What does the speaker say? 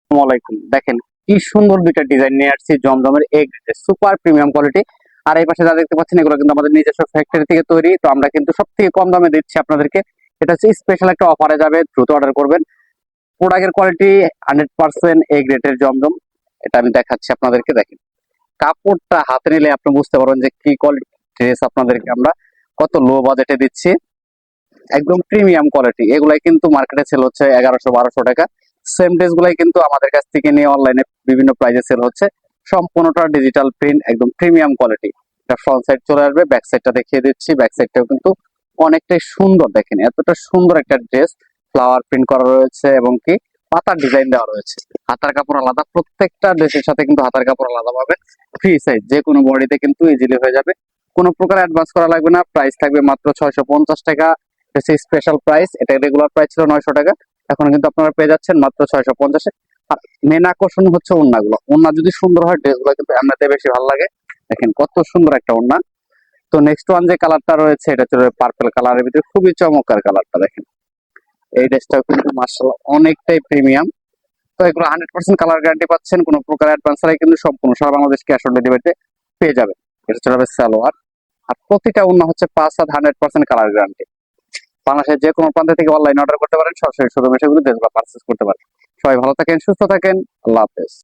আসসালামাইকুম। দেখেন কি সুন্দর দুইটা ডিজাইন নিয়ে আসছি জমজমের এ গ্রেডের সুপার প্রিমিয়াম কোয়ালিটি। আর এই পাশে যা দেখতে পাচ্ছেন এগুলো কিন্তু আমাদের নিজস্ব ফ্যাক্টরি থেকে তৈরি। তো আমরা কিন্তু সব থেকে কম দামে দিচ্ছি আপনাদেরকে। এটা হচ্ছে স্পেশাল একটা অফারে যাবে, দ্রুত অর্ডার করবেন। প্রোডাক্টের কোয়ালিটি 100% এ গ্রেডের জমজম। এটা আমি দেখাচ্ছি আপনাদেরকে। দেখেন কাপড়টা হাতে নিলে আপনি বুঝতে পারবেন যে কি কোয়ালিটি ড্রেস আপনাদেরকে আমরা কত লো বাজেটে দিচ্ছি। একদম প্রিমিয়াম কোয়ালিটি। এগুলাই কিন্তু মার্কেটে সেল হচ্ছে 1100-1200 টাকা। সেম ড্রেস গুলাই কিন্তু আমাদের কাছ থেকে নিয়ে অনলাইনে বিভিন্ন প্রাইসে সেল হচ্ছে। সম্পূর্ণটা ডিজিটাল প্রিন্ট, একদম প্রিমিয়াম কোয়ালিটি। এটা ফ্রন্ট সাইড চলে আসবে, ব্যাক সাইডটা দেখিয়ে দিচ্ছি। ব্যাক সাইডটাও কিন্তু অনেকটাই সুন্দর। দেখেন এতটা সুন্দর একটা ড্রেস, ফ্লাওয়ার প্রিন্ট করা রয়েছে এবং কি পাতার ডিজাইন দেওয়া রয়েছে। হাতার কাপড় আলাদা, প্রত্যেকটা ড্রেসের সাথে কিন্তু হাতার কাপড় আলাদা পাবেন। ফ্রি সাইজ, যে কোনো বডিতে কিন্তু ইজিলি হয়ে যাবে। কোনো প্রকার অ্যাডভান্স করা লাগবে না। প্রাইস থাকবে মাত্র 650 টাকা। Special price. এটা রেগুলার প্রাইস ছিল 900 টাকা, এখন কিন্তু আপনারা পেয়ে যাচ্ছেন মাত্র 650-এ। আর মেন আকর্ষণ হচ্ছে ওড়নাগুলো। ওড়না যদি সুন্দর হয় ড্রেসগুলো কিন্তু এমনিতে বেশি ভালো লাগে। দেখেন কত সুন্দর একটা ওড়না। তো নেক্সট ওয়ান যে কালারটা রয়েছে এটা হচ্ছে পার্পল কালারের ভিতরে, খুবই চমৎকার কালারটা। দেখেন এই ড্রেসটাও কিন্তু মার্শাল্লাহ অনেকটাই প্রিমিয়াম। তো এগুলো 100% কালার গ্যারান্টি পাচ্ছেন, কোনো প্রকার অ্যাডভান্স ছাড়াই কিন্তু সম্পূর্ণ সারা বাংলাদেশ ক্যাশ অন ডেলিভারিতে পেয়ে যাবেন। এটা হচ্ছে সালোয়ার। আর প্রতিটা ওড়না হচ্ছে 5 হাত 100% কালার গ্যারান্টি। বাংলাদেশের যে কোনো প্রান্ত থেকে অনলাইন অর্ডার করতে পারেন, সরাসরি শোরুমে এসে কিন্তু ড্রেসগুলো পারচেজ করতে পারেন। সবাই ভালো থাকেন, সুস্থ থাকেন। আল্লাহ হাফেজ।